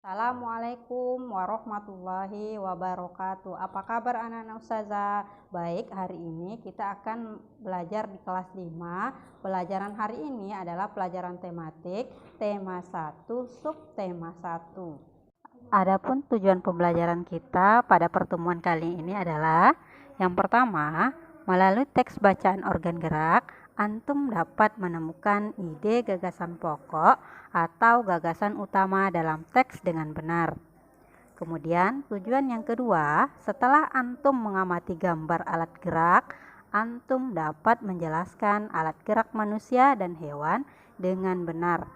Assalamualaikum warahmatullahi wabarakatuh. Apa kabar anak-anak ustazah? Baik, hari ini kita akan belajar di kelas 5. Pelajaran hari ini adalah pelajaran tematik, tema 1, subtema 1. Adapun tujuan pembelajaran kita pada pertemuan kali ini adalah yang pertama, melalui teks bacaan organ gerak, antum dapat menemukan ide gagasan pokok atau gagasan utama dalam teks dengan benar. Kemudian tujuan yang kedua, setelah antum mengamati gambar alat gerak, antum dapat menjelaskan alat gerak manusia dan hewan dengan benar.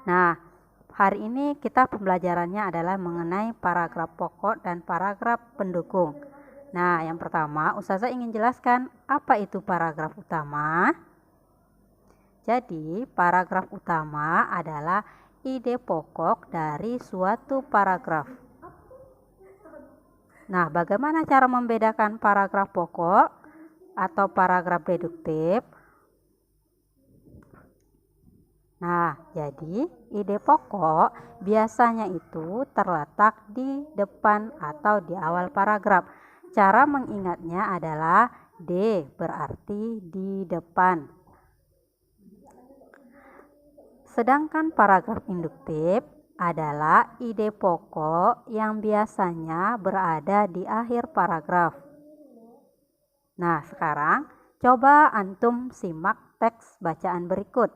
Nah, hari ini kita pembelajarannya adalah mengenai paragraf pokok dan paragraf pendukung. Nah, yang pertama, ustazah ingin jelaskan apa itu paragraf utama. Jadi, paragraf utama adalah ide pokok dari suatu paragraf. Nah, bagaimana cara membedakan paragraf pokok atau paragraf deduktif? Nah, jadi ide pokok biasanya itu terletak di depan atau di awal paragraf. Cara mengingatnya adalah D berarti di depan. Sedangkan paragraf induktif adalah ide pokok yang biasanya berada di akhir paragraf. Nah, sekarang coba antum simak teks bacaan berikut.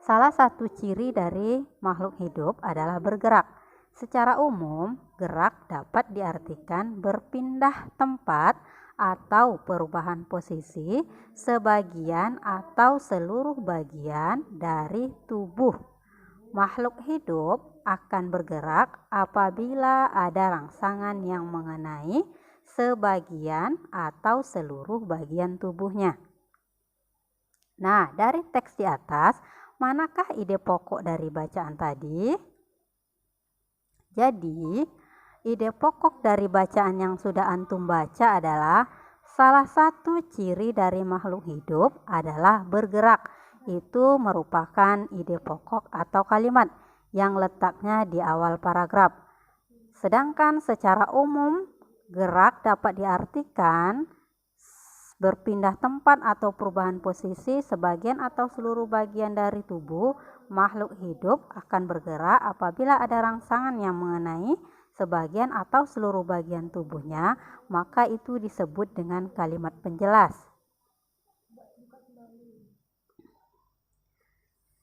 Salah satu ciri dari makhluk hidup adalah bergerak. Secara umum, gerak dapat diartikan berpindah tempat atau perubahan posisi sebagian atau seluruh bagian dari tubuh. Makhluk hidup akan bergerak apabila ada rangsangan yang mengenai sebagian atau seluruh bagian tubuhnya. Nah, dari teks di atas, manakah ide pokok dari bacaan tadi? Jadi, ide pokok dari bacaan yang sudah antum baca adalah salah satu ciri dari makhluk hidup adalah bergerak. Itu merupakan ide pokok atau kalimat yang letaknya di awal paragraf. Sedangkan secara umum, gerak dapat diartikan berpindah tempat atau perubahan posisi sebagian atau seluruh bagian dari tubuh. Makhluk hidup akan bergerak apabila ada rangsangan yang mengenai sebagian atau seluruh bagian tubuhnya, maka itu disebut dengan kalimat penjelas.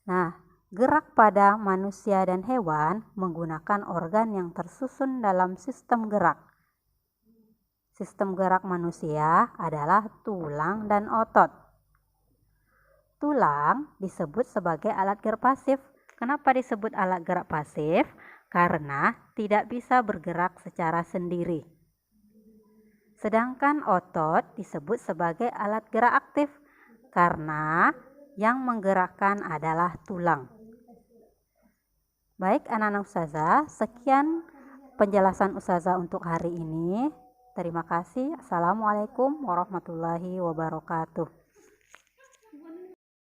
Nah, gerak pada manusia dan hewan menggunakan organ yang tersusun dalam sistem gerak. Sistem gerak manusia adalah tulang dan otot. Tulang disebut sebagai alat gerak pasif. Kenapa disebut alat gerak pasif? Karena tidak bisa bergerak secara sendiri. Sedangkan otot disebut sebagai alat gerak aktif karena yang menggerakkan adalah tulang. Baik anak-anak ustazah, sekian penjelasan ustazah untuk hari ini. Terima kasih. Assalamualaikum warahmatullahi wabarakatuh.